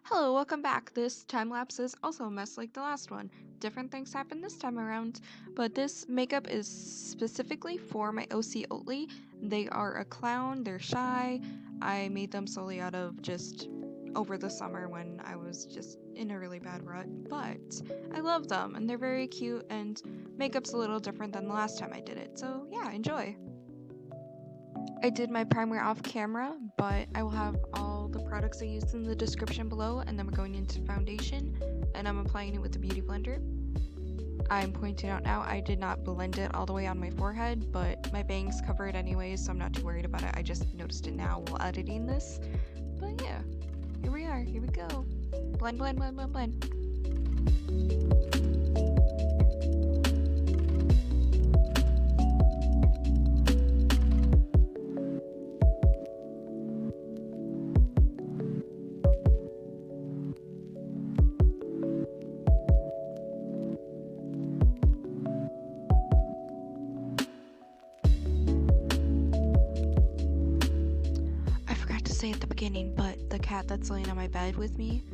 Hello, welcome back. This time lapse is also a mess like the last one. Different things happened this time around, but this makeup is specifically for my OC Oatlee. They are a clown, they're shy. I made them solely out of just over the summer when I was just in a really bad rut, but I love them and they're very cute and makeup's a little different than the last time I did it, so yeah, enjoy. I did my primer off camera, but I will have all the products I used in the description below, and then we're going into foundation, and I'm applying it with the Beauty Blender. I'm pointing out now, I did not blend it all the way on my forehead, but my bangs cover it anyways, so I'm not too worried about it. I just noticed it now while editing this. But yeah, here we are, here we go. Blend, blend, blend, blend, blend. At the beginning, but the cat that's laying on my bed with me,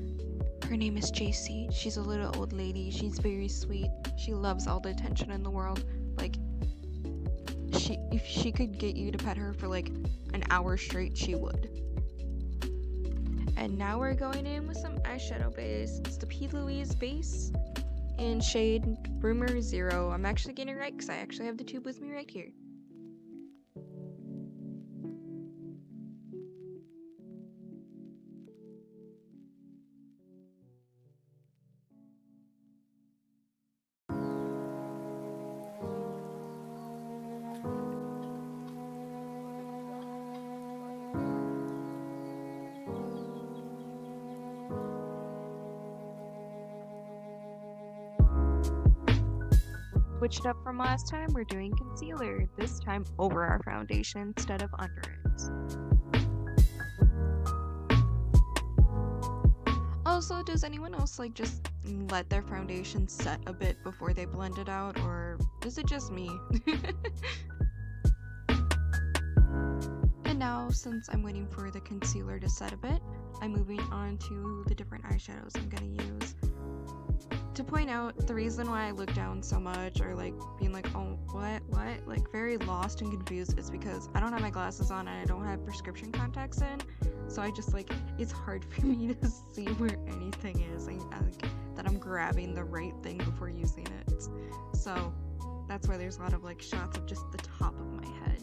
her name is JC. She's a little old lady. She's very sweet. She loves all the attention in the world. Like, if she could get you to pet her for like an hour straight, she would. And now we're going in with some eyeshadow base. It's the P.Louise Base in shade Rumour 0. I'm actually getting it right because I actually have the tube with me right here. Switched up from last time, we're doing concealer, this time over our foundation instead of under it. Also, does anyone else like just let their foundation set a bit before they blend it out, or is it just me? And now, since I'm waiting for the concealer to set a bit, I'm moving on to the different eyeshadows I'm gonna use. To point out, the reason why I look down so much or like being like, oh, what, like very lost and confused is because I don't have my glasses on and I don't have prescription contacts in, so I just like, it's hard for me to see where anything is and that I'm grabbing the right thing before using it. So that's why there's a lot of like shots of just the top of my head.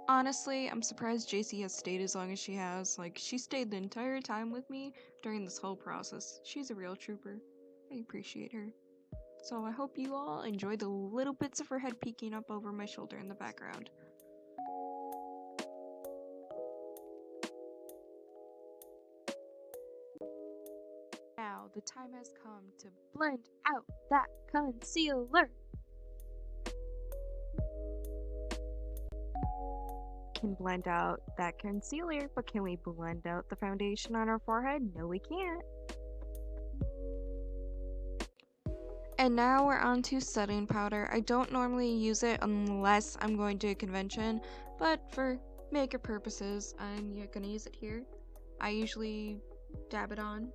Honestly, I'm surprised JC has stayed as long as she has. Like, she stayed the entire time with me during this whole process. She's a real trooper. I appreciate her. So I hope you all enjoy the little bits of her head peeking up over my shoulder in the background. Now, the time has come to blend out that concealer. Can blend out that concealer, but can we blend out the foundation on our forehead? No, we can't. And now we're on to setting powder. I don't normally use it unless I'm going to a convention, but for makeup purposes, I'm gonna use it here. I usually dab it on,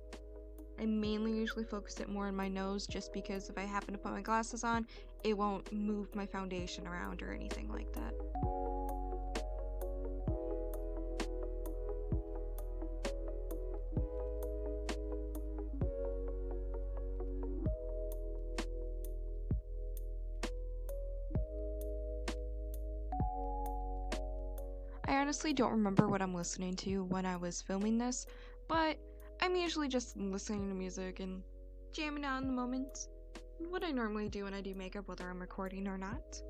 I mainly usually focus it more on my nose just because if I happen to put my glasses on, it won't move my foundation around or anything like that. I honestly don't remember what I'm listening to when I was filming this, but I'm usually just listening to music and jamming out in the moment. What I normally do when I do makeup, whether I'm recording or not.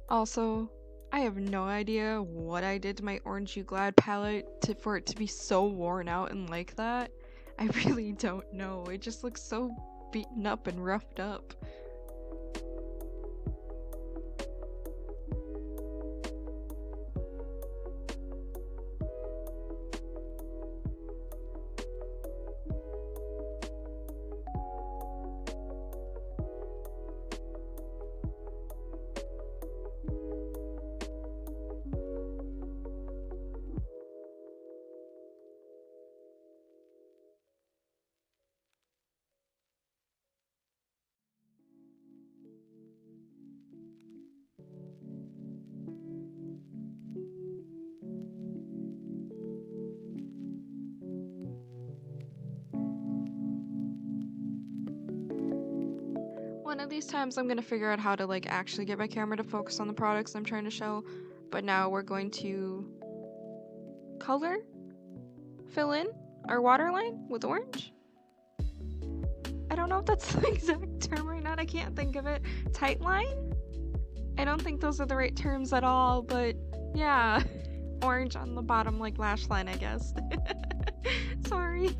Also, I have no idea what I did to my Orange You Glad palette for it to be so worn out and like that. I really don't know. It just looks so beaten up and roughed up. One of these times I'm gonna figure out how to like actually get my camera to focus on the products I'm trying to show, but now we're going to fill in our waterline with orange. I don't know if that's the exact term or not, I can't think of it. Tight line? I don't think those are the right terms at all, but yeah. Orange on the bottom like lash line, I guess. Sorry.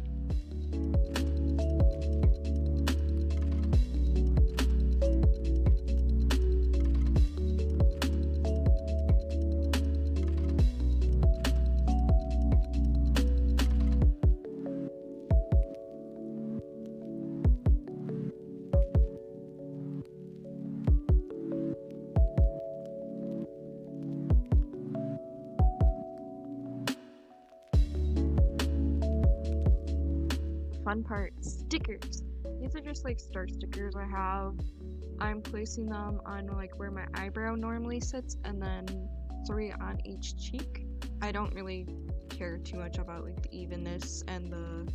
Fun part, stickers. These are just like star stickers I have. I'm placing them on like where my eyebrow normally sits and then 3 on each cheek. I don't really care too much about like the evenness and the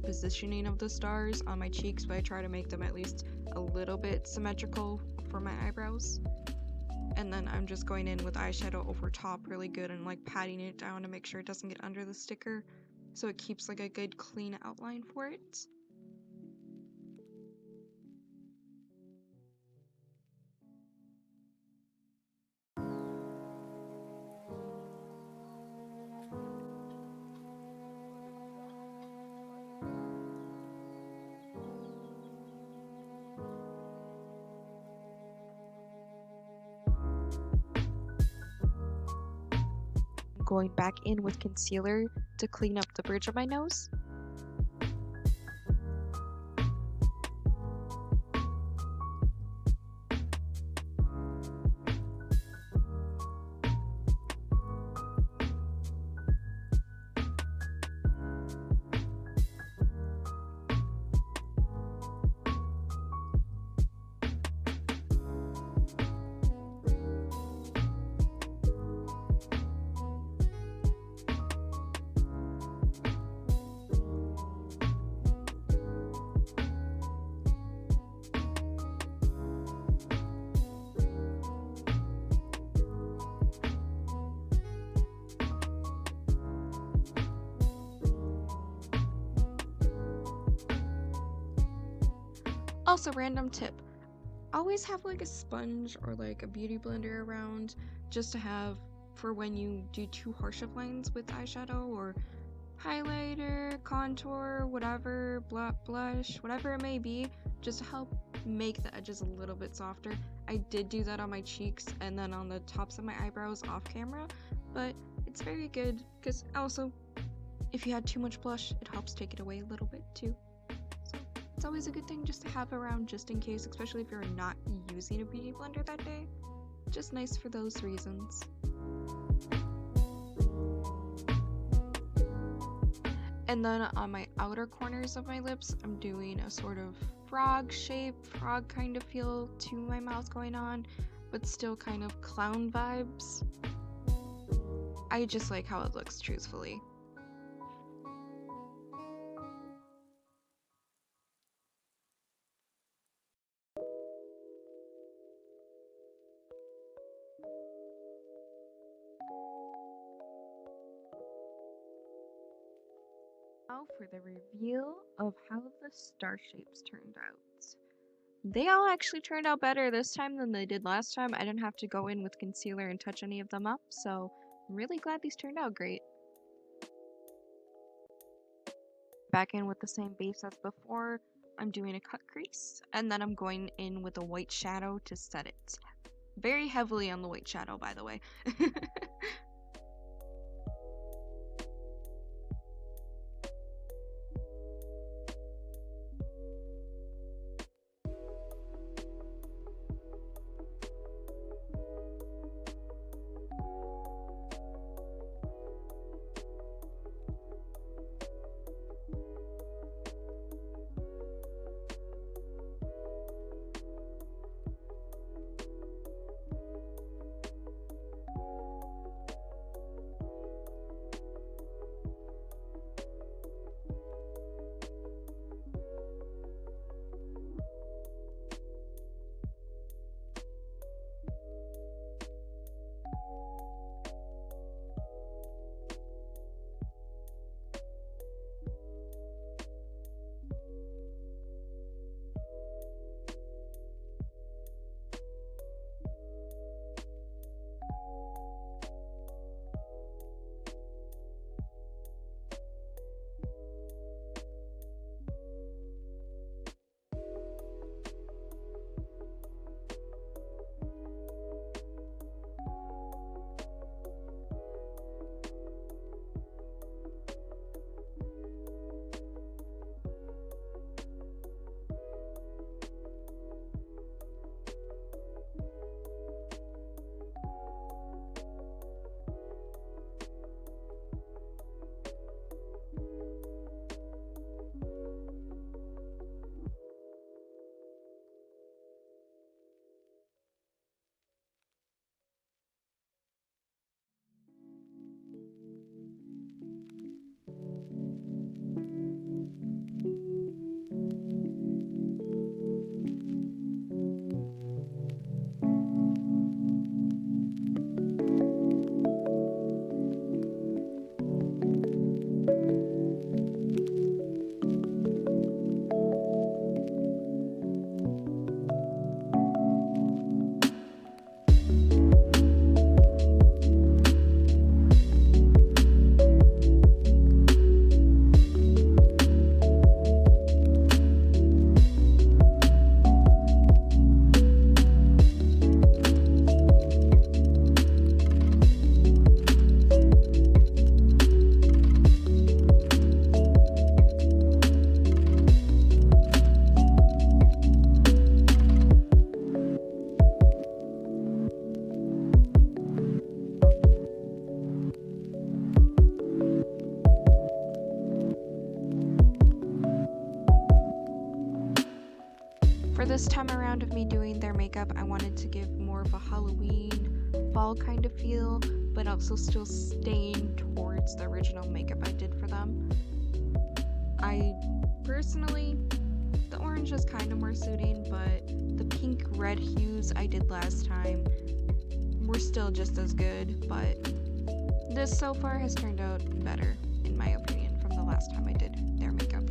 positioning of the stars on my cheeks, but I try to make them at least a little bit symmetrical for my eyebrows. And then I'm just going in with eyeshadow over top really good and like patting it down to make sure it doesn't get under the sticker, so it keeps like a good clean outline for it. Going back in with concealer to clean up the bridge of my nose. Also, random tip, always have like a sponge or like a beauty blender around just to have for when you do too harsh of lines with eyeshadow or highlighter, contour, whatever, blush, whatever it may be, just to help make the edges a little bit softer. I did do that on my cheeks and then on the tops of my eyebrows off camera, but it's very good because also if you had too much blush, it helps take it away a little bit too. So it's always a good thing just to have around just in case, especially if you're not using a beauty blender that day. Just nice for those reasons. And then on my outer corners of my lips, I'm doing a sort of frog shape, frog kind of feel to my mouth going on, but still kind of clown vibes. I just like how it looks, truthfully. Now for the reveal of how the star shapes turned out. They all actually turned out better this time than they did last time. I didn't have to go in with concealer and touch any of them up, so I'm really glad these turned out great. Back in with the same base as before, I'm doing a cut crease, and then I'm going in with a white shadow to set it. Very heavily on the white shadow, by the way. For this time around of me doing their makeup, I wanted to give more of a Halloween, fall kind of feel, but also still staying towards the original makeup I did for them. I personally, the orange is kind of more suiting, but the pink red hues I did last time were still just as good, but this so far has turned out better, in my opinion, from the last time I did their makeup.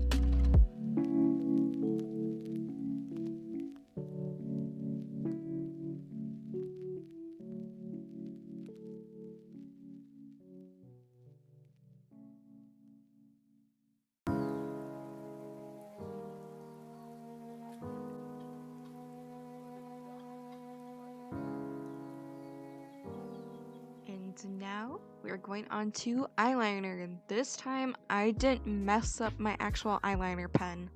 And now we're going on to eyeliner, and this time I didn't mess up my actual eyeliner pen.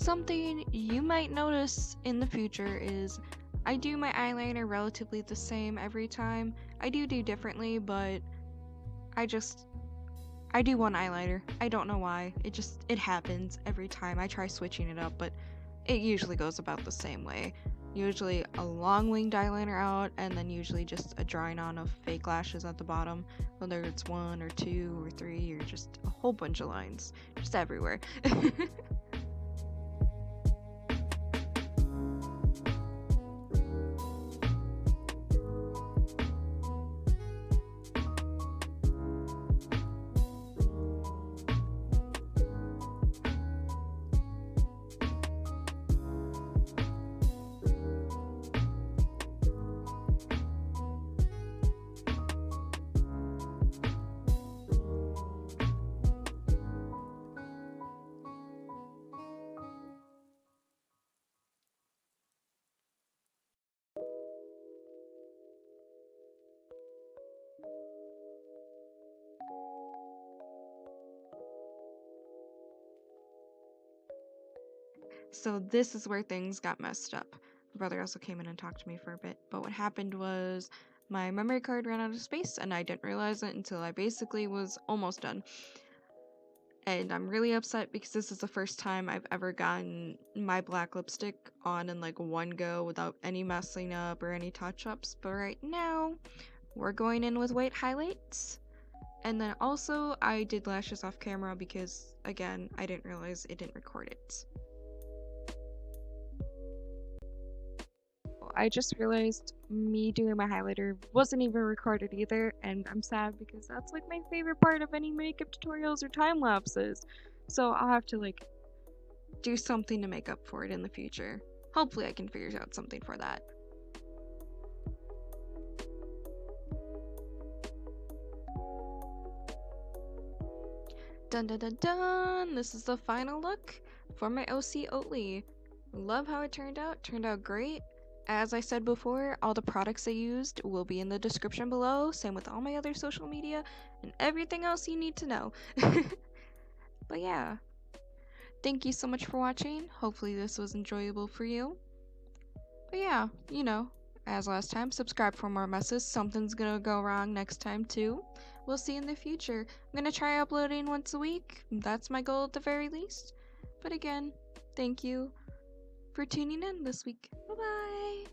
Something you might notice in the future is I do my eyeliner relatively the same every time. I do differently, but I do one eyeliner. I don't know why. It happens every time. I try switching it up, but it usually goes about the same way. Usually a long winged eyeliner out, and then usually just a drawing on of fake lashes at the bottom, whether it's 1 or 2 or 3 or just a whole bunch of lines, just everywhere. So this is where things got messed up. My brother also came in and talked to me for a bit, but what happened was my memory card ran out of space and I didn't realize it until I basically was almost done. And I'm really upset because this is the first time I've ever gotten my black lipstick on in like one go without any messing up or any touch-ups. But right now, we're going in with white highlights. And then also, I did lashes off camera because, again, I didn't realize it didn't record it. I just realized me doing my highlighter wasn't even recorded either, and I'm sad because that's like my favorite part of any makeup tutorials or time lapses. So I'll have to like do something to make up for it in the future. Hopefully I can figure out something for that. Dun dun dun dun! This is the final look for my OC Oatlee. Love how it turned out. Turned out great. As I said before, all the products I used will be in the description below, same with all my other social media, and everything else you need to know. But yeah, thank you so much for watching. Hopefully this was enjoyable for you. But yeah, you know, as last time, subscribe for more messes. Something's gonna go wrong next time too. We'll see in the future. I'm gonna try uploading once a week. That's my goal at the very least. But again, thank you for tuning in this week. Bye bye!